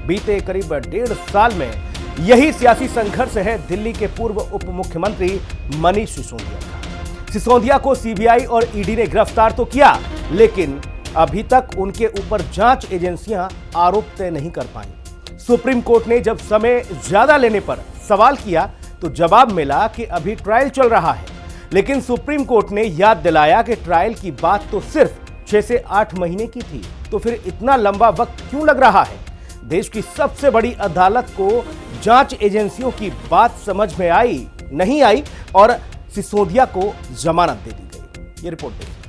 बीते करीब 1.5 साल में यही सियासी संघर्ष है दिल्ली के पूर्व उप मुख्यमंत्री मनीष सिसोदिया का। सिसोदिया को सीबीआई और ईडी ने गिरफ्तार तो किया, लेकिन अभी तक उनके ऊपर जांच एजेंसियां आरोप तय नहीं कर पाई। सुप्रीम कोर्ट ने जब समय ज्यादा लेने पर सवाल किया तो जवाब मिला कि अभी ट्रायल चल रहा है, लेकिन सुप्रीम कोर्ट ने याद दिलाया कि ट्रायल की बात तो सिर्फ 6 से 8 महीने की थी, तो फिर इतना लंबा वक्त क्यों लग रहा है? देश की सबसे बड़ी अदालत को जांच एजेंसियों की बात समझ में नहीं आई और सिसोदिया को जमानत दे दी गई। ये रिपोर्ट देखिए।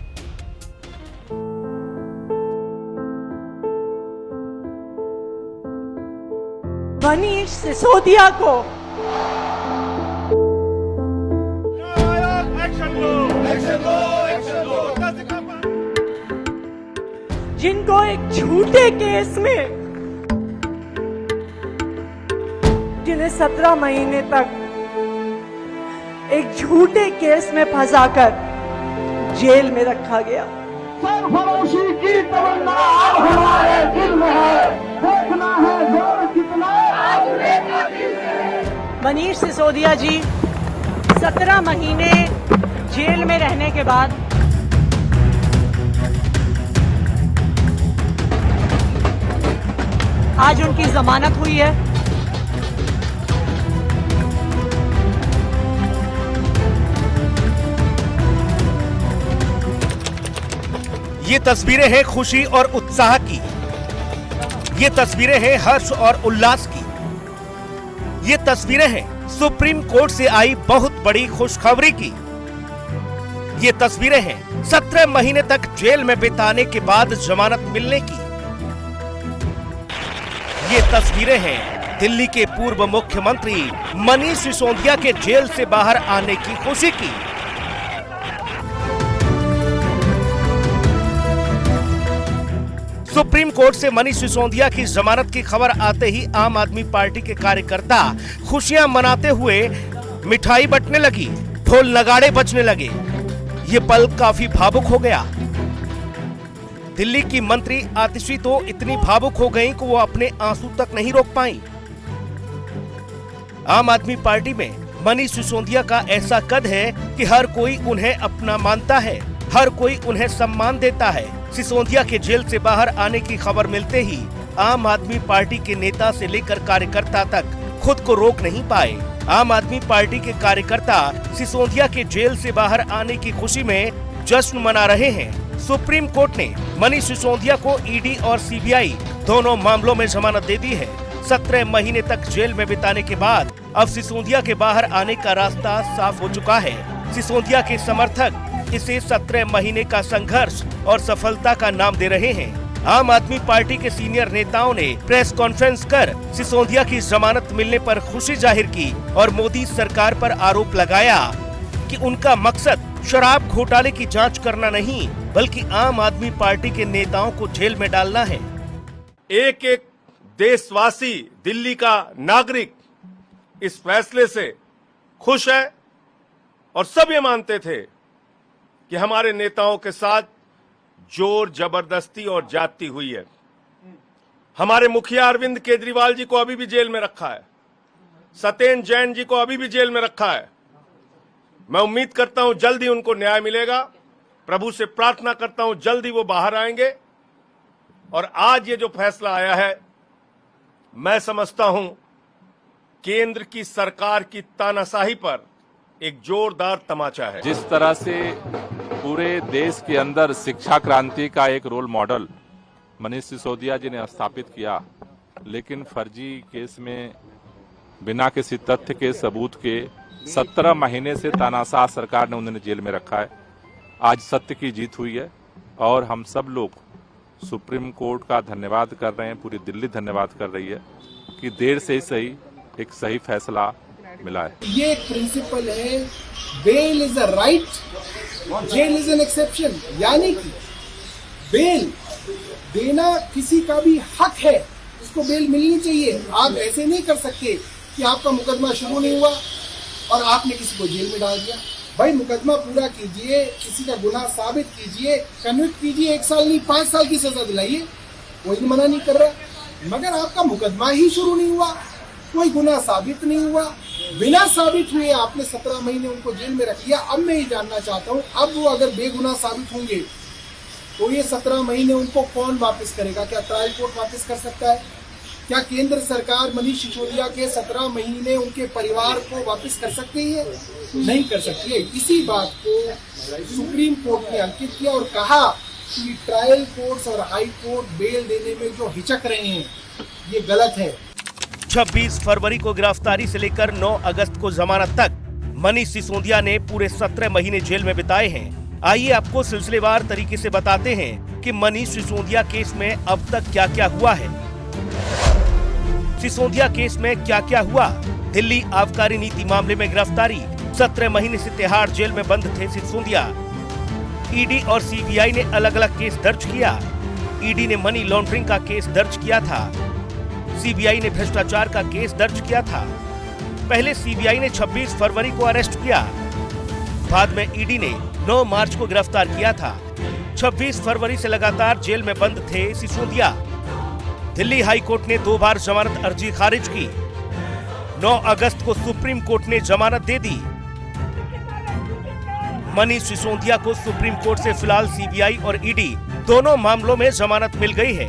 मनीष सिसोदिया को जिनको एक झूठे केस में जिन्हें 17 महीने तक एक झूठे केस में फंसाकर जेल में रखा गया। सरफरोशी की तमन्ना अब हमारे दिल में है, देखना है जोर कितना मनीष सिसोदिया जी 17 महीने जेल में रहने के बाद आज उनकी जमानत हुई है। ये तस्वीरें हैं खुशी और उत्साह की, ये तस्वीरें हैं हर्ष और उल्लास की, ये तस्वीरें हैं सुप्रीम कोर्ट से आई बहुत बड़ी खुशखबरी की, ये तस्वीरें हैं 17 महीने तक जेल में बिताने के बाद जमानत मिलने की, ये तस्वीरें हैं दिल्ली के पूर्व मुख्यमंत्री मनीष सिसोदिया के जेल से बाहर आने की खुशी की। सुप्रीम कोर्ट से मनीष सिसोदिया की जमानत की खबर आते ही आम आदमी पार्टी के कार्यकर्ता खुशियां मनाते हुए मिठाई बंटने लगी, ढोल नगाड़े बजने लगे। ये पल काफी भावुक हो गया। दिल्ली की मंत्री आतिशी तो इतनी भावुक हो गईं कि वो अपने आंसू तक नहीं रोक पाईं। आम आदमी पार्टी में मनीष सिसोदिया का ऐसा कद है कि हर कोई उन्हें अपना मानता है, हर कोई उन्हें सम्मान देता है। सिसोदिया के जेल से बाहर आने की खबर मिलते ही आम आदमी पार्टी के नेता से लेकर कार्यकर्ता तक खुद को रोक नहीं पाए। आम आदमी पार्टी के कार्यकर्ता सिसोदिया के जेल से बाहर आने की खुशी में जश्न मना रहे हैं। सुप्रीम कोर्ट ने मनीष सिसोदिया को ईडी और सीबीआई दोनों मामलों में जमानत दे दी है। 17 महीने तक जेल में बिताने के बाद अब सिसोदिया के बाहर आने का रास्ता साफ हो चुका है। सिसोदिया के समर्थक इसे 17 महीने का संघर्ष और सफलता का नाम दे रहे हैं। आम आदमी पार्टी के सीनियर नेताओं ने प्रेस कॉन्फ्रेंस कर सिसोदिया की जमानत मिलने पर खुशी जाहिर की और मोदी सरकार पर आरोप लगाया कि उनका मकसद शराब घोटाले की जांच करना नहीं, बल्कि आम आदमी पार्टी के नेताओं को जेल में डालना है। एक एक देशवासी, दिल्ली का नागरिक इस फैसले से खुश है और सब ये मानते थे कि हमारे नेताओं के साथ जोर जबरदस्ती और जाति हुई है। हमारे मुखिया अरविंद केजरीवाल जी को अभी भी जेल में रखा है, सत्येंद्र जैन जी को अभी भी जेल में रखा है। मैं उम्मीद करता हूं जल्दी उनको न्याय मिलेगा। प्रभु से प्रार्थना करता हूं जल्दी वो बाहर आएंगे। और आज ये जो फैसला आया है, मैं समझता हूं केंद्र की सरकार की तानाशाही पर एक जोरदार तमाचा है। जिस तरह से पूरे देश के अंदर शिक्षा क्रांति का एक रोल मॉडल मनीष सिसोदिया जी ने स्थापित किया, लेकिन फर्जी केस में बिना किसी तथ्य के, सबूत के 17 महीने से तानाशाह सरकार ने उन्हें जेल में रखा है। आज सत्य की जीत हुई है और हम सब लोग सुप्रीम कोर्ट का धन्यवाद कर रहे हैं, पूरी दिल्ली धन्यवाद कर रही है कि देर से ही सही एक सही फैसला मिला है। ये एक प्रिंसिपल है, bail is a right, jail is an exception, यानी कि बेल देना किसी का भी हक है, उसको बेल मिलनी चाहिए। आप ऐसे नहीं कर सकते कि आपका मुकदमा शुरू नहीं हुआ और आपने किसी को जेल में डाल दिया। भाई मुकदमा पूरा कीजिए, किसी का गुनाह साबित कीजिए, कन्विक्ट कीजिए, 1 साल नहीं 5 साल की सजा दिलाइए, कोई मना नहीं कर रहा। मगर आपका मुकदमा ही शुरू नहीं हुआ, कोई गुनाह साबित नहीं हुआ, बिना साबित हुए आपने 17 महीने उनको जेल में रख लिया। अब मैं ये जानना चाहता हूँ, अब वो अगर बेगुनाह साबित होंगे तो ये 17 महीने उनको कौन वापस करेगा? क्या ट्रायल कोर्ट वापस कर सकता है? क्या केंद्र सरकार मनीष सिसोदिया के 17 महीने उनके परिवार को वापस कर सकती है? नहीं कर सकती है। इसी बात को सुप्रीम कोर्ट ने अंकित किया और कहा कि ट्रायल कोर्ट्स और हाई कोर्ट बेल देने में जो हिचक रहे हैं ये गलत है। 26 फरवरी को गिरफ्तारी से लेकर 9 अगस्त को जमानत तक मनीष सिसोदिया ने पूरे 17 महीने जेल में बिताए हैं। आइए आपको सिलसिलेवार तरीके से बताते हैं कि मनीष सिसोदिया केस में अब तक क्या क्या हुआ है। सिसोदिया केस में क्या क्या हुआ? दिल्ली आबकारी नीति मामले में गिरफ्तारी, 17 महीने से तिहाड़ जेल में बंद थे सिसोदिया। ईडी और सीबीआई ने अलग अलग केस दर्ज किया। ईडी ने मनी लॉन्ड्रिंग का केस दर्ज किया था, सीबीआई ने भ्रष्टाचार का केस दर्ज किया था। पहले सीबीआई ने 26 फरवरी को अरेस्ट किया, बाद में ईडी ने 9 मार्च को गिरफ्तार किया था। 26 फरवरी से लगातार जेल में बंद थे सिसोदिया। दिल्ली हाई कोर्ट ने 2 बार जमानत अर्जी खारिज की। 9 अगस्त को सुप्रीम कोर्ट ने जमानत दे दी। मनीष सिसोदिया को सुप्रीम कोर्ट से फिलहाल सीबीआई और ईडी दोनों मामलों में जमानत मिल गई है,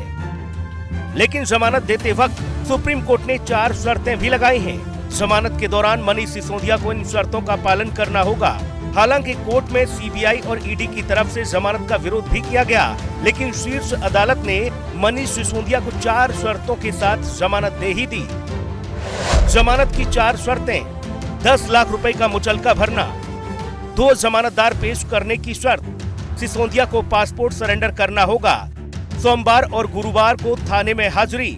लेकिन जमानत देते वक्त सुप्रीम कोर्ट ने 4 शर्तें भी लगाई हैं। जमानत के दौरान मनीष सिसोदिया को इन शर्तों का पालन करना होगा। हालांकि कोर्ट में सीबीआई और ईडी की तरफ से जमानत का विरोध भी किया गया, लेकिन शीर्ष अदालत ने मनीष सिसोदिया को 4 शर्तों के साथ जमानत दे ही दी। जमानत की 4 शर्तें: 10 लाख रुपए का मुचलका भरना, 2 जमानतदार पेश करने की शर्त, सिसोदिया को पासपोर्ट सरेंडर करना होगा, सोमवार और गुरुवार को थाने में हाजिरी।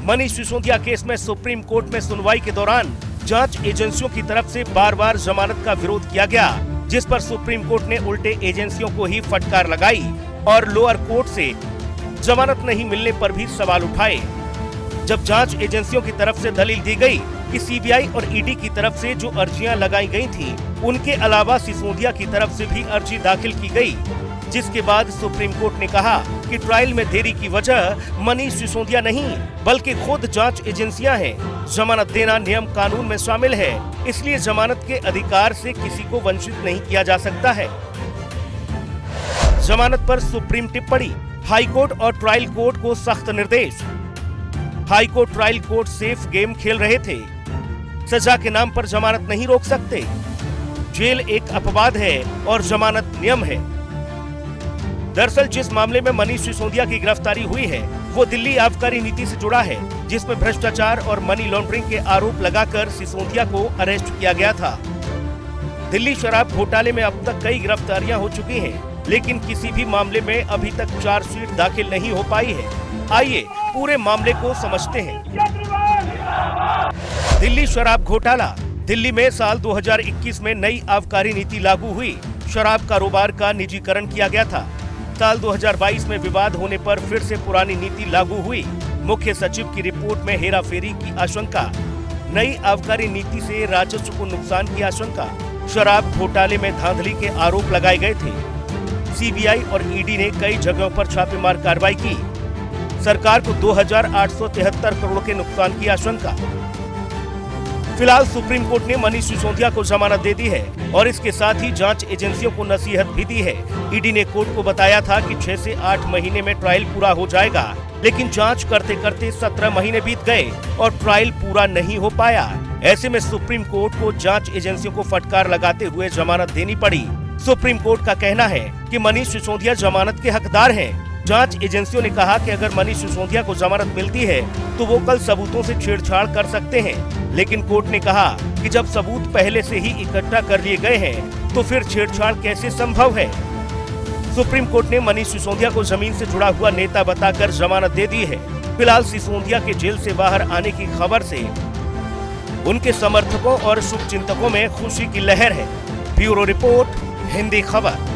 मनीष सिसोदिया केस में सुप्रीम कोर्ट में सुनवाई के दौरान जांच एजेंसियों की तरफ से बार बार जमानत का विरोध किया गया, जिस पर सुप्रीम कोर्ट ने उल्टे एजेंसियों को ही फटकार लगाई और लोअर कोर्ट से जमानत नहीं मिलने पर भी सवाल उठाए। जब जांच एजेंसियों की तरफ से दलील दी गई कि सीबीआई और ईडी की तरफ से जो अर्जियां लगाई गई थी, उनके अलावा सिसोदिया की तरफ से भी अर्जी दाखिल की गई, जिसके बाद सुप्रीम कोर्ट ने कहा कि ट्रायल में देरी की वजह मनीष सिसोदिया नहीं बल्कि खुद जांच एजेंसियां हैं। जमानत देना नियम कानून में शामिल है, इसलिए जमानत के अधिकार से किसी को वंचित नहीं किया जा सकता है। जमानत पर सुप्रीम टिप्पणी, हाईकोर्ट और ट्रायल कोर्ट को सख्त निर्देश। High court trial court safe game खेल रहे थे, सजा के नाम पर जमानत नहीं रोक सकते। जेल एक अपवाद है और जमानत नियम है। दरअसल जिस मामले में मनीष सिसोदिया की गिरफ्तारी हुई है वो दिल्ली आबकारी नीति से जुड़ा है, जिसमें भ्रष्टाचार और मनी लॉन्ड्रिंग के आरोप लगाकर सिसोदिया को अरेस्ट किया गया था। दिल्ली शराब घोटाले में अब तक कई गिरफ्तारियां हो चुकी हैं, लेकिन किसी भी मामले में अभी तक चार्जशीट दाखिल नहीं हो पाई है। आइए पूरे मामले को समझते हैं। दिल्ली शराब घोटाला। दिल्ली में साल 2021 में नई आबकारी नीति लागू हुई। शराब कारोबार का निजीकरण किया गया था। साल 2022 में विवाद होने पर फिर से पुरानी नीति लागू हुई। मुख्य सचिव की रिपोर्ट में हेराफेरी की आशंका, नई आबकारी नीति से राजस्व को नुकसान की आशंका, शराब घोटाले में धांधली के आरोप लगाए गए थे। सीबीआई और ईडी ने कई जगहों पर छापेमार कार्रवाई की। सरकार को 2,873 करोड़ के नुकसान की आशंका। फिलहाल सुप्रीम कोर्ट ने मनीष सिसोदिया को जमानत दे दी है और इसके साथ ही जांच एजेंसियों को नसीहत भी दी है। ईडी ने कोर्ट को बताया था कि 6 से 8 महीने में ट्रायल पूरा हो जाएगा, लेकिन जांच करते करते 17 महीने बीत गए और ट्रायल पूरा नहीं हो पाया। ऐसे में सुप्रीम कोर्ट को जांच एजेंसियों को फटकार लगाते हुए जमानत देनी पड़ी। सुप्रीम कोर्ट का कहना है कि मनीष सिसोदिया जमानत के हकदार हैं। जांच एजेंसियों ने कहा कि अगर मनीष सिसोदिया को जमानत मिलती है तो वो कल सबूतों से छेड़छाड़ कर सकते हैं, लेकिन कोर्ट ने कहा कि जब सबूत पहले से ही इकट्ठा कर लिए गए हैं तो फिर छेड़छाड़ कैसे संभव है। सुप्रीम कोर्ट ने मनीष सिसोदिया को जमीन से जुड़ा हुआ नेता बताकर जमानत दे दी है। फिलहाल सिसोदिया के जेल से बाहर आने की खबर से उनके समर्थकों और शुभचिंतकों में खुशी की लहर है। ब्यूरो रिपोर्ट, हिंदी खबर।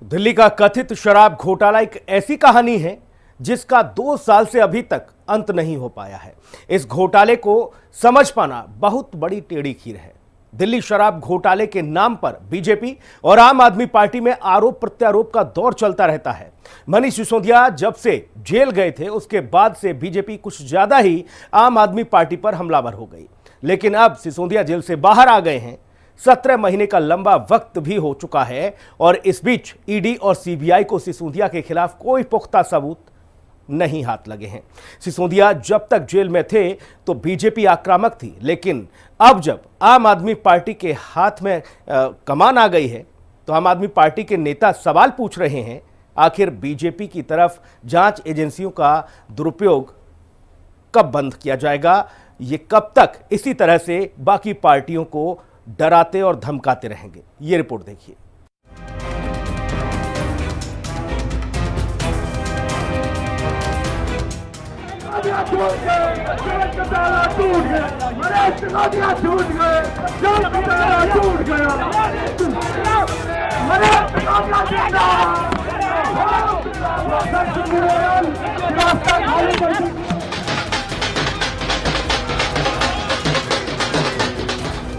दिल्ली का कथित शराब घोटाला एक ऐसी कहानी है जिसका 2 साल से अभी तक अंत नहीं हो पाया है। इस घोटाले को समझ पाना बहुत बड़ी टेढ़ी खीर है। दिल्ली शराब घोटाले के नाम पर बीजेपी और आम आदमी पार्टी में आरोप प्रत्यारोप का दौर चलता रहता है। मनीष सिसोदिया जब से जेल गए थे उसके बाद से बीजेपी कुछ ज्यादा ही आम आदमी पार्टी पर हमलावर हो गई। लेकिन अब सिसोदिया जेल से बाहर आ गए हैं। 17 महीने का लंबा वक्त भी हो चुका है और इस बीच ईडी और सीबीआई को सिसोदिया के खिलाफ कोई पुख्ता सबूत नहीं हाथ लगे हैं। सिसोदिया जब तक जेल में थे तो बीजेपी आक्रामक थी, लेकिन अब जब आम आदमी पार्टी के हाथ में कमान आ गई है तो आम आदमी पार्टी के नेता सवाल पूछ रहे हैं, आखिर बीजेपी की तरफ जांच एजेंसियों का दुरुपयोग कब बंद किया जाएगा? ये कब तक इसी तरह से बाकी पार्टियों को डराते और धमकाते रहेंगे? ये रिपोर्ट देखिए।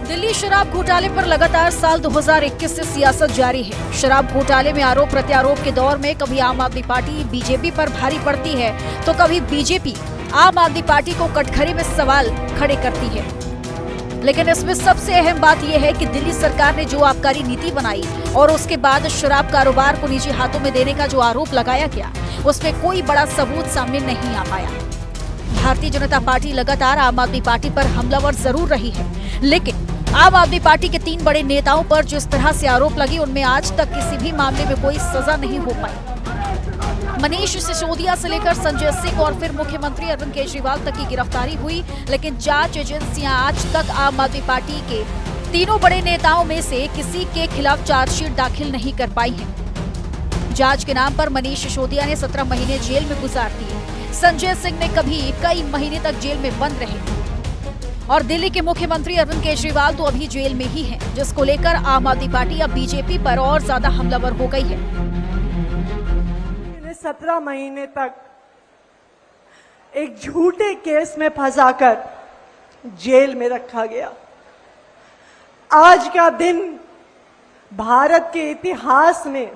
दिल्ली शराब घोटाले पर लगातार साल 2021 से सियासत जारी है। शराब घोटाले में आरोप प्रत्यारोप के दौर में कभी आम आदमी पार्टी बीजेपी पर भारी पड़ती है तो कभी बीजेपी आम आदमी पार्टी को कटघरे में सवाल खड़े करती है। लेकिन इसमें सबसे अहम बात यह है कि दिल्ली सरकार ने जो आबकारी नीति बनाई और उसके बाद शराब कारोबार को निजी हाथों में देने का जो आरोप लगाया गया, उसमें कोई बड़ा सबूत सामने नहीं आ पाया। भारतीय जनता पार्टी लगातार आम आदमी पार्टी पर हमलावर जरूर रही है, लेकिन आम आदमी पार्टी के 3 बड़े नेताओं पर जिस तरह से आरोप लगे उनमें आज तक किसी भी मामले में कोई सजा नहीं हो पाई। मनीष सिसोदिया से लेकर संजय सिंह और फिर मुख्यमंत्री अरविंद केजरीवाल तक की गिरफ्तारी हुई, लेकिन जांच एजेंसियां आज तक आम आदमी पार्टी के 3 बड़े नेताओं में से किसी के खिलाफ चार्जशीट दाखिल नहीं कर पाई है। जांच के नाम पर मनीष सिसोदिया ने 17 महीने जेल में गुजार दिए। संजय सिंह ने कभी कई महीने तक जेल में बंद रहे और दिल्ली के मुख्यमंत्री अरविंद केजरीवाल तो अभी जेल में ही हैं, जिसको लेकर आम आदमी पार्टी अब बीजेपी पर और ज्यादा हमलावर हो गई है। 17 महीने तक एक झूठे केस में फंसाकर जेल में रखा गया। आज का दिन भारत के इतिहास में,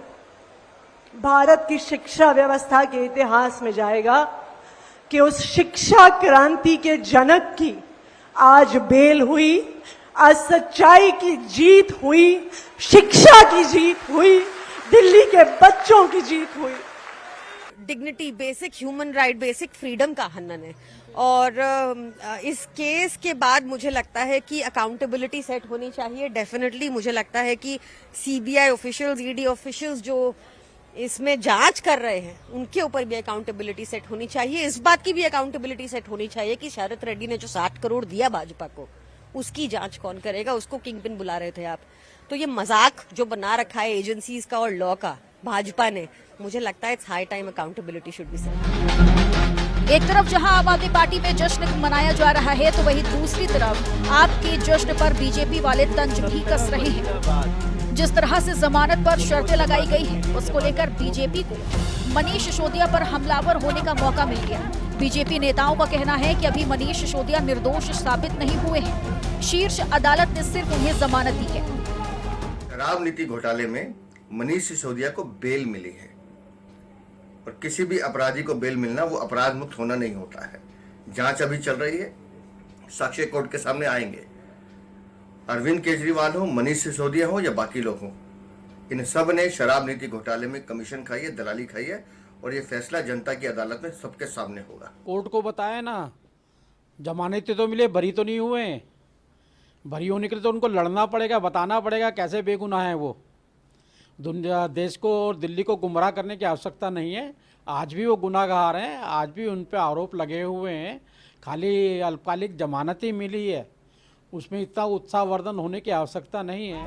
भारत की शिक्षा व्यवस्था के इतिहास में जाएगा कि उस शिक्षा क्रांति के जनक की आज बेल हुई, आज सच्चाई की जीत हुई, शिक्षा की जीत हुई, दिल्ली के बच्चों की जीत हुई। Dignity, basic human right, basic freedom का हनन है और इस केस के बाद मुझे लगता है कि अकाउंटेबिलिटी सेट होनी चाहिए। डेफिनेटली मुझे लगता है कि सीबीआई ऑफिशियल्स, ईडी ऑफिशियल्स जो इसमें जांच कर रहे हैं उनके ऊपर भी अकाउंटेबिलिटी सेट होनी चाहिए। इस बात की भी अकाउंटेबिलिटी सेट होनी चाहिए कि शरद रेड्डी ने जो 60 करोड़ दिया भाजपा को, उसकी जांच कौन करेगा? उसको किंगपिन बुला रहे थे आप। तो ये मजाक जो बना रखा है एजेंसीज का और लॉ का भाजपा ने, मुझे लगता है it's high time accountability should be set. एक तरफ जहां आम आदमी पार्टी में जश्न मनाया जा रहा है तो वहीं दूसरी तरफ आपके जश्न पर बीजेपी वाले तंज भी कस रहे हैं। जिस तरह से जमानत पर शर्तें लगाई गई हैं, उसको लेकर बीजेपी को मनीष सिसोदिया पर हमलावर होने का मौका मिल गया। बीजेपी नेताओं का कहना है कि अभी मनीष सिसोदिया निर्दोष साबित नहीं हुए हैं। शीर्ष अदालत ने सिर्फ उन्हें जमानत दी है। शराब नीति घोटाले में मनीष सिसोदिया को बेल मिली है और किसी भी अपराधी को बेल मिलना वो अपराध मुक्त होना नहीं होता है। जांच अभी चल रही है, साक्ष्य कोर्ट के सामने आएंगे। अरविंद केजरीवाल हो, मनीष सिसोदिया हो या बाकी लोग हो, इन सब ने शराब नीति घोटाले में कमीशन खाई है, दलाली खाई है और ये फैसला जनता की अदालत में सबके सामने होगा। कोर्ट को बताया ना, जमानतें तो मिले, बरी तो नहीं हुए। बरी होने के लिए तो उनको लड़ना पड़ेगा, बताना पड़ेगा कैसे बेगुनाह है वो। देश को और दिल्ली को गुमराह करने की आवश्यकता नहीं है। आज भी वो गुनाहगार हैं, आज भी उन पे आरोप लगे हुए हैं। खाली अल्पकालिक जमानत ही मिली है, उसमें इतना उत्साहवर्धन होने की आवश्यकता नहीं है।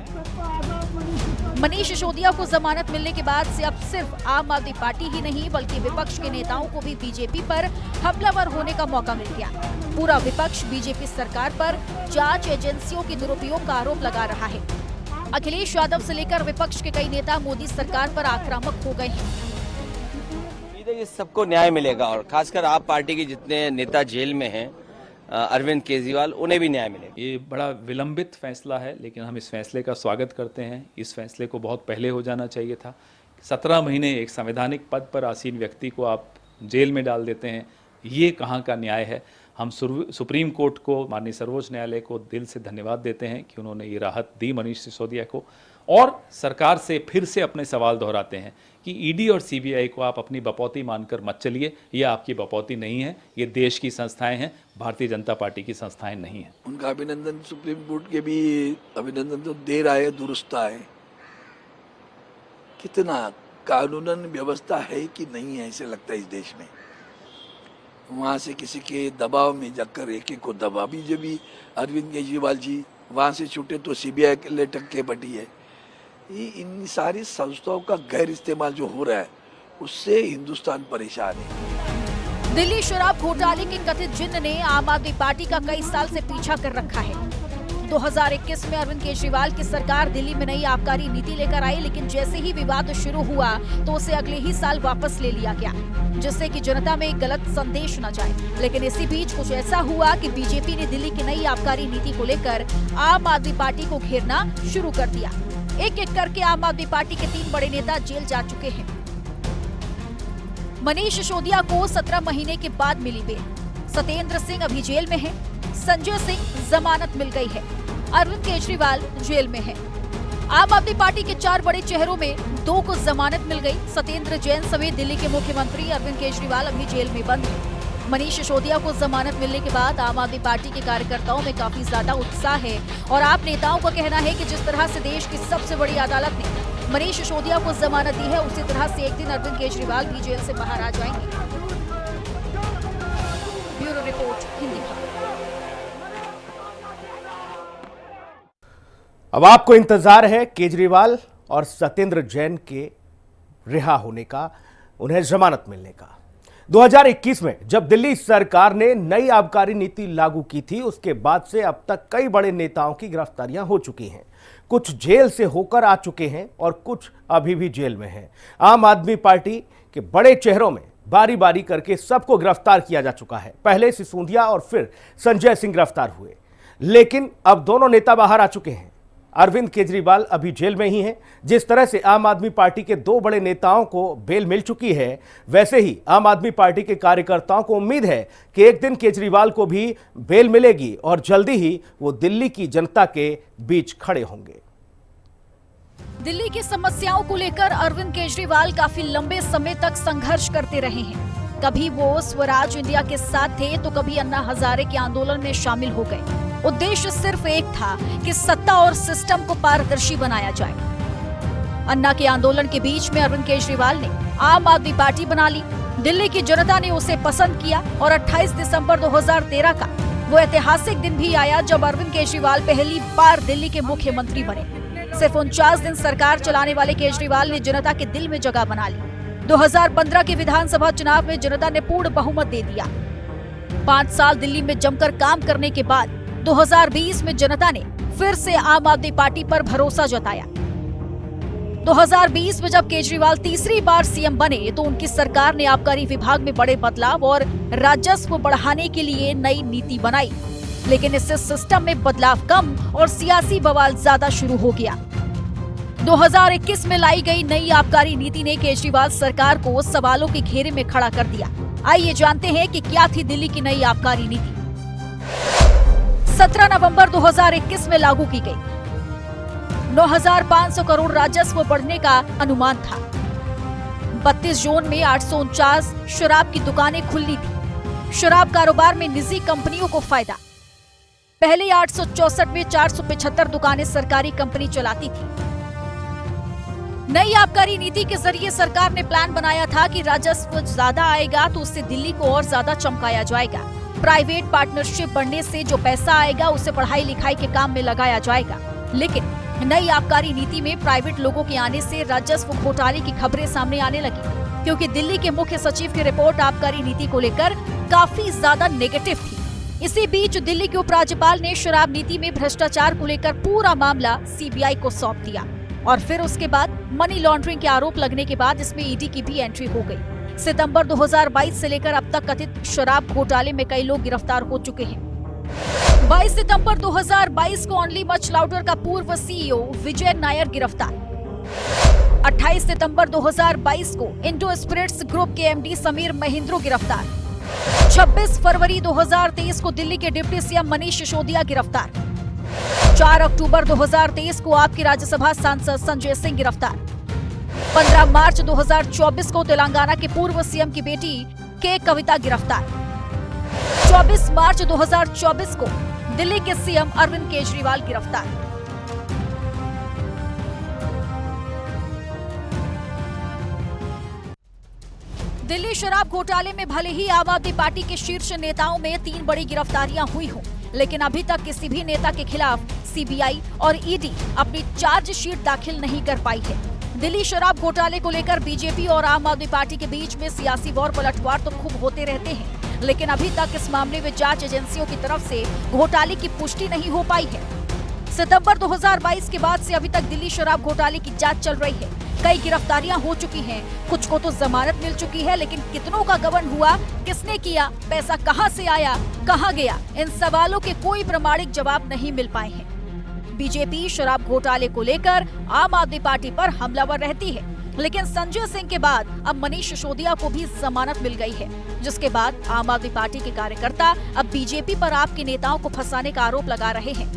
मनीष सिसोदिया को जमानत मिलने के बाद से अब सिर्फ आम आदमी पार्टी ही नहीं बल्कि विपक्ष के नेताओं को भी बीजेपी पर हमलावर होने का मौका मिल गया। पूरा विपक्ष बीजेपी सरकार पर जांच एजेंसियों के दुरुपयोग का आरोप लगा रहा है। अखिलेश यादव से लेकर विपक्ष के कई नेता मोदी सरकार पर आक्रामक हो गए हैं। सबको न्याय मिलेगा और खासकर आप पार्टी के जितने नेता जेल में हैं, अरविंद केजरीवाल, उन्हें भी न्याय मिले। ये बड़ा विलंबित फैसला है, लेकिन हम इस फैसले का स्वागत करते हैं। इस फैसले को बहुत पहले हो जाना चाहिए था। 17 महीने एक संवैधानिक पद पर आसीन व्यक्ति को आप जेल में डाल देते हैं, ये कहाँ का न्याय है। हम सुप्रीम कोर्ट को, माननीय सर्वोच्च न्यायालय को दिल से धन्यवाद देते हैं कि उन्होंने ये राहत दी मनीष सिसोदिया को, और सरकार से फिर से अपने सवाल दोहराते हैं कि ईडी और सीबीआई को आप अपनी बपौती मानकर मत चलिए। ये आपकी बपौती नहीं है, ये देश की संस्थाएं हैं, भारतीय जनता पार्टी की संस्थाएं नहीं हैं। उनका अभिनंदन, सुप्रीम कोर्ट के भी अभिनंदन तो दे रहा है, दुरुस्त है। कितना कानूनन व्यवस्था है कि नहीं है, ऐसे लगता है इस देश में। वहाँ से किसी के दबाव में जाकर एक को दबा भी, जब भी अरविंद केजरीवाल जी वहाँ से छूटे तो सीबीआई के लिए टक्के बटी है। ये इन सारी संस्थाओं का गैर इस्तेमाल जो हो रहा है, उससे हिंदुस्तान परेशान है। दिल्ली शराब घोटाले के कथित जिन्न ने आम आदमी पार्टी का कई साल से पीछा कर रखा है। 2021 में अरविंद केजरीवाल की सरकार दिल्ली में नई आबकारी नीति लेकर आई, लेकिन जैसे ही विवाद शुरू हुआ तो उसे अगले ही साल वापस ले लिया गया, जिससे कि जनता में एक गलत संदेश न जाए। लेकिन इसी बीच कुछ ऐसा हुआ कि बीजेपी ने दिल्ली की नई आबकारी नीति को लेकर आम आदमी पार्टी को घेरना शुरू कर दिया। एक एक करके आम आदमी पार्टी के 3 बड़े नेता जेल जा चुके हैं। मनीष सिसोदिया को 17 महीने के बाद मिली बेल। सत्येंद्र सिंह अभी जेल में है। संजय सिंह जमानत मिल गई है। अरविंद केजरीवाल जेल में है। आम आदमी पार्टी के 4 बड़े चेहरों में 2 को जमानत मिल गई। सत्येंद्र जैन समेत दिल्ली के मुख्यमंत्री अरविंद केजरीवाल अभी जेल में बंद है। मनीष सिसोदिया को जमानत मिलने के बाद आम आदमी पार्टी के कार्यकर्ताओं में काफी ज्यादा उत्साह है, और आप नेताओं का कहना है कि जिस तरह से देश की सबसे बड़ी अदालत ने मनीष सिसोदिया को जमानत दी है, उसी तरह से एक दिन अरविंद केजरीवाल भी जेल से बाहर आ जाएंगे। ब्यूरो रिपोर्ट, हिंदी भाषा। अब आपको इंतजार है केजरीवाल और सत्येंद्र जैन के रिहा होने का, उन्हें जमानत मिलने का। 2021 में जब दिल्ली सरकार ने नई आबकारी नीति लागू की थी, उसके बाद से अब तक कई बड़े नेताओं की गिरफ्तारियां हो चुकी हैं। कुछ जेल से होकर आ चुके हैं और कुछ अभी भी जेल में हैं। आम आदमी पार्टी के बड़े चेहरों में बारी बारी करके सबको गिरफ्तार किया जा चुका है। पहले सिसोदिया और फिर संजय सिंह गिरफ्तार हुए, लेकिन अब दोनों नेता बाहर आ चुके हैं। अरविंद केजरीवाल अभी जेल में ही हैं। जिस तरह से आम आदमी पार्टी के 2 बड़े नेताओं को बेल मिल चुकी है, वैसे ही आम आदमी पार्टी के कार्यकर्ताओं को उम्मीद है कि एक दिन केजरीवाल को भी बेल मिलेगी और जल्दी ही वो दिल्ली की जनता के बीच खड़े होंगे। दिल्ली की समस्याओं को लेकर अरविंद केजरीवाल काफी लंबे समय तक संघर्ष करते रहे हैं। कभी वो स्वराज इंडिया के साथ थे तो कभी अन्ना हजारे के आंदोलन में शामिल हो गए। उद्देश्य सिर्फ एक था कि सत्ता और सिस्टम को पारदर्शी बनाया जाए। अन्ना के आंदोलन के बीच में अरविंद केजरीवाल ने आम आदमी पार्टी बना ली। दिल्ली की जनता ने उसे पसंद किया और 28 दिसंबर 2013 का वो ऐतिहासिक दिन भी आया जब अरविंद केजरीवाल पहली बार दिल्ली के मुख्यमंत्री बने। सिर्फ 49 दिन सरकार चलाने वाले केजरीवाल ने जनता के दिल में जगह बना ली। 2015 के विधानसभा चुनाव में जनता ने पूर्ण बहुमत दे दिया। 5 साल दिल्ली में जमकर काम करने के बाद 2020 में जनता ने फिर से आम आदमी पार्टी पर भरोसा जताया। 2020 में जब केजरीवाल तीसरी बार सीएम बने तो उनकी सरकार ने आबकारी विभाग में बड़े बदलाव और राजस्व बढ़ाने के लिए नई नीति बनाई, लेकिन इससे सिस्टम में बदलाव कम और सियासी बवाल ज्यादा शुरू हो गया। 2021 में लाई गई नई आबकारी नीति ने केजरीवाल सरकार को सवालों के घेरे में खड़ा कर दिया। आइए जानते हैं कि क्या थी दिल्ली की नई आबकारी नीति। 17 नवंबर 2021 में लागू की गई। 9,500 करोड़ राजस्व बढ़ने का अनुमान था। 32 जोन में 849 शराब की दुकानें खुली थी। शराब कारोबार में निजी कंपनियों को फायदा। पहले 864 में 475 दुकानें सरकारी कंपनी चलाती थी। नई आबकारी नीति के जरिए सरकार ने प्लान बनाया था कि राजस्व ज्यादा आएगा तो उससे दिल्ली को और ज्यादा चमकाया जाएगा। प्राइवेट पार्टनरशिप बढ़ने से जो पैसा आएगा उसे पढ़ाई लिखाई के काम में लगाया जाएगा। लेकिन नई आबकारी नीति में प्राइवेट लोगों के आने से राजस्व घोटाले की खबरें सामने आने लगी, क्योंकि दिल्ली के मुख्य सचिव की रिपोर्ट आबकारी नीति को लेकर काफी ज्यादा नेगेटिव थी। इसी बीच दिल्ली के उपराज्यपाल ने शराब नीति में भ्रष्टाचार को लेकर पूरा मामला सीबीआई को सौंप दिया और फिर उसके बाद मनी लॉन्ड्रिंग के आरोप लगने के बाद इसमें ईडी की भी एंट्री हो गई। सितंबर 2022 से लेकर अब तक कथित शराब घोटाले में कई लोग गिरफ्तार हो चुके हैं। 22 सितंबर 2022 को ओनली मच लाउडर का पूर्व सीईओ विजय नायर गिरफ्तार। 28 सितंबर 2022 को इंडो स्पिरिट्स ग्रुप के एमडी समीर महिंद्रो गिरफ्तार। 26 फरवरी 2023 को दिल्ली के डिप्टी सीएम मनीष सिसोदिया गिरफ्तार। 4 अक्टूबर 2023 को आपके राज्यसभा सांसद संजय सिंह गिरफ्तार। 15 मार्च 2024 को तेलंगाना के पूर्व सीएम की बेटी के कविता गिरफ्तार। 24 मार्च 2024 को दिल्ली के सीएम अरविंद केजरीवाल गिरफ्तार। दिल्ली शराब घोटाले में भले ही आम आदमी पार्टी के शीर्ष नेताओं में 3 बड़ी गिरफ्तारियां हुई हों, लेकिन अभी तक किसी भी नेता के खिलाफ सीबीआई और ईडी अपनी चार्जशीट दाखिल नहीं कर पाई है। दिल्ली शराब घोटाले को लेकर बीजेपी और आम आदमी पार्टी के बीच में सियासी वॉर पलटवार तो खूब होते रहते हैं, लेकिन अभी तक इस मामले में जांच एजेंसियों की तरफ से घोटाले की पुष्टि नहीं हो पाई है। सितंबर 2022 के बाद से अभी तक दिल्ली शराब घोटाले की जांच चल रही है। कई गिरफ्तारियां हो चुकी हैं, कुछ को तो जमानत मिल चुकी है, लेकिन कितनों का गबन हुआ, किसने किया, पैसा कहां से आया, कहां गया, इन सवालों के कोई प्रमाणिक जवाब नहीं मिल पाए हैं। बीजेपी शराब घोटाले को लेकर आम आदमी पार्टी पर हमलावर रहती है, लेकिन संजय सिंह के बाद अब मनीष सिसोदिया को भी जमानत मिल गई है, जिसके बाद आम आदमी पार्टी के कार्यकर्ता अब बीजेपी पर आपके नेताओं को फंसाने का आरोप लगा रहे हैं।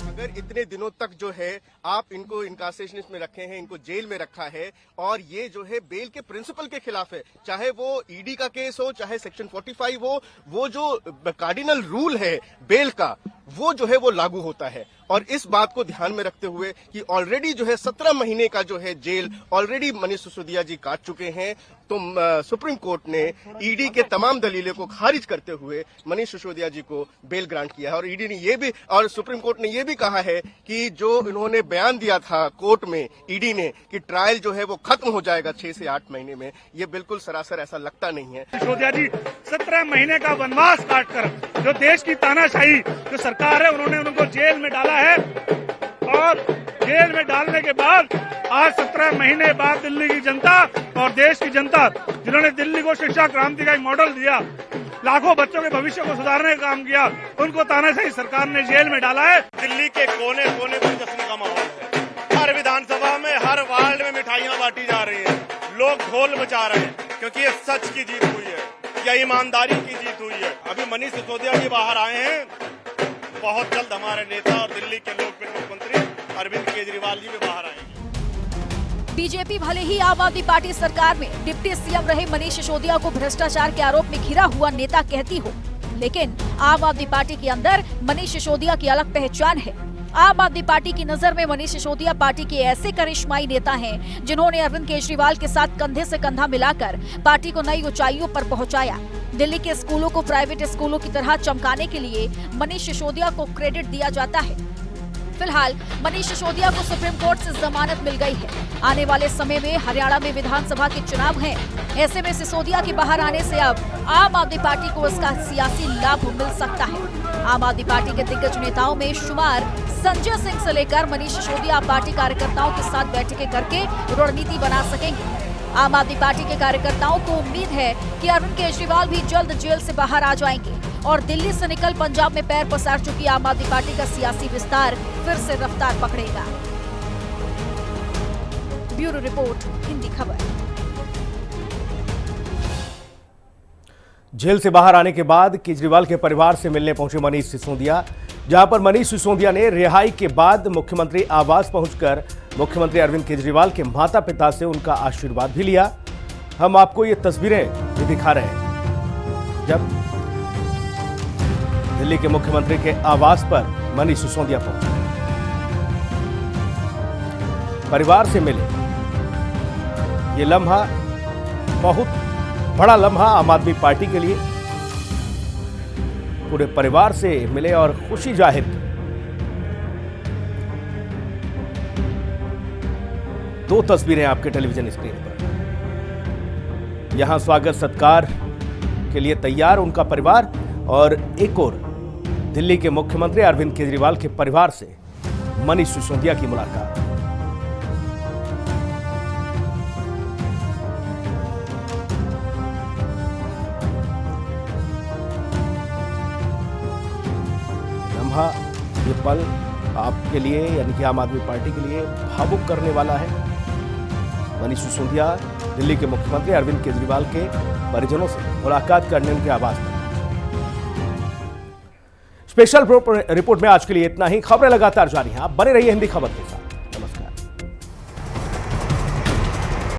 अगर इतने दिनों तक जो है आप इनको इनकासेशन में रखे हैं, इनको जेल में रखा है, और ये जो है बेल के प्रिंसिपल के खिलाफ है, चाहे वो ईडी का केस हो, चाहे सेक्शन 45 हो, वो जो कार्डिनल रूल है बेल का, वो जो है वो लागू होता है। और इस बात को ध्यान में रखते हुए कि ऑलरेडी जो है 17 महीने का जो है जेल ऑलरेडी मनीष सिसोदिया जी काट चुके हैं, तो सुप्रीम कोर्ट ने ईडी के तमाम दलीलों को खारिज करते हुए मनीष सिसोदिया जी को बेल ग्रांट किया है। और ईडी ने ये भी, और सुप्रीम कोर्ट ने ये भी कहा है कि जो इन्होंने बयान दिया था कोर्ट में ईडी ने कि ट्रायल जो है वो खत्म हो जाएगा 6 से 8 महीने में, ये बिल्कुल सरासर ऐसा लगता नहीं है। सिसोदिया जी 17 महीने का वनवास काटकर जो देश की तानाशाही जो सरकार है उन्होंने उनको जेल में डाला है, और जेल में डालने के बाद आज 17 महीने बाद दिल्ली की जनता और देश की जनता, जिन्होंने दिल्ली को शिक्षा क्रांति का एक मॉडल दिया, लाखों बच्चों के भविष्य को सुधारने का काम किया, उनको तानाशाही सरकार ने जेल में डाला है। दिल्ली के कोने कोने में जश्न का माहौल है। हर विधानसभा में, हर वार्ड में मिठाइयां बांटी जा रही है, लोग ढोल मचा रहे हैं, क्योंकि ये सच की जीत हुई है, या ईमानदारी की जीत हुई है। अभी मनीष सिसोदिया जी बाहर आए हैं, बहुत जल्द हमारे नेता और दिल्ली के लोकप्रिय मुख्यमंत्री अरविंद केजरीवाल जी भी बाहर आएंगे। बीजेपी भले ही आम आदमी पार्टी सरकार में डिप्टी सीएम रहे मनीष सिसोदिया को भ्रष्टाचार के आरोप में घिरा हुआ नेता कहती हो, लेकिन आम आदमी पार्टी के अंदर मनीष सिसोदिया की अलग पहचान है। आम आदमी पार्टी की नजर में मनीष सिसोदिया पार्टी के ऐसे करिश्माई नेता हैं, जिन्होंने अरविंद केजरीवाल के साथ कंधे से कंधा मिलाकर पार्टी को नई ऊंचाइयों पर पहुंचाया। दिल्ली के स्कूलों को प्राइवेट स्कूलों की तरह चमकाने के लिए मनीष सिसोदिया को क्रेडिट दिया जाता है। फिलहाल मनीष सिसोदिया को सुप्रीम कोर्ट से जमानत मिल गई है। आने वाले समय में हरियाणा में विधानसभा के चुनाव हैं। ऐसे में सिसोदिया के बाहर आने से अब आम आदमी पार्टी को इसका सियासी लाभ मिल सकता है। आम आदमी पार्टी के दिग्गज नेताओं में शुमार संजय सिंह से लेकर मनीष सिसोदिया पार्टी कार्यकर्ताओं के साथ बैठकें करके रणनीति बना सकेंगे। आम आदमी पार्टी के कार्यकर्ताओं को उम्मीद है कि अरविंद केजरीवाल भी जल्द जेल से बाहर आ जाएंगे और दिल्ली से निकल पंजाब में पैर पसार चुकी आम आदमी पार्टी का सियासी विस्तार फिर से रफ्तार पकड़ेगा। ब्यूरो रिपोर्ट, हिंदी खबर। जेल से बाहर आने के बाद केजरीवाल के परिवार से मिलने पहुंचे मनीष सिसोदिया, जहां पर मनीष सिसोदिया ने रिहाई के बाद मुख्यमंत्री आवास पहुंचकर मुख्यमंत्री अरविंद केजरीवाल के माता पिता से उनका आशीर्वाद भी लिया। हम आपको ये तस्वीरें भी दिखा रहे हैं जब दिल्ली के मुख्यमंत्री के आवास पर मनीष सिसोदिया पहुंचे, परिवार से मिले। ये लम्हा बहुत बड़ा लम्हा आम आदमी पार्टी के लिए, पूरे परिवार से मिले और खुशी जाहिर की। 2 तस्वीरें आपके टेलीविजन स्क्रीन पर। यहां स्वागत सत्कार के लिए तैयार उनका परिवार, और एक और दिल्ली के मुख्यमंत्री अरविंद केजरीवाल के परिवार से मनीष सिसोदिया की मुलाकात। लम्हा, ये पल आपके लिए यानी कि आम आदमी पार्टी के लिए भावुक करने वाला है। मनीष सिसोदिया दिल्ली के मुख्यमंत्री अरविंद केजरीवाल के परिजनों से मुलाकात करने उनके आवास पर। स्पेशल रिपोर्ट में आज के लिए इतना ही। खबरें लगातार जारी हैं, आप बने रहिए हिंदी खबर के साथ।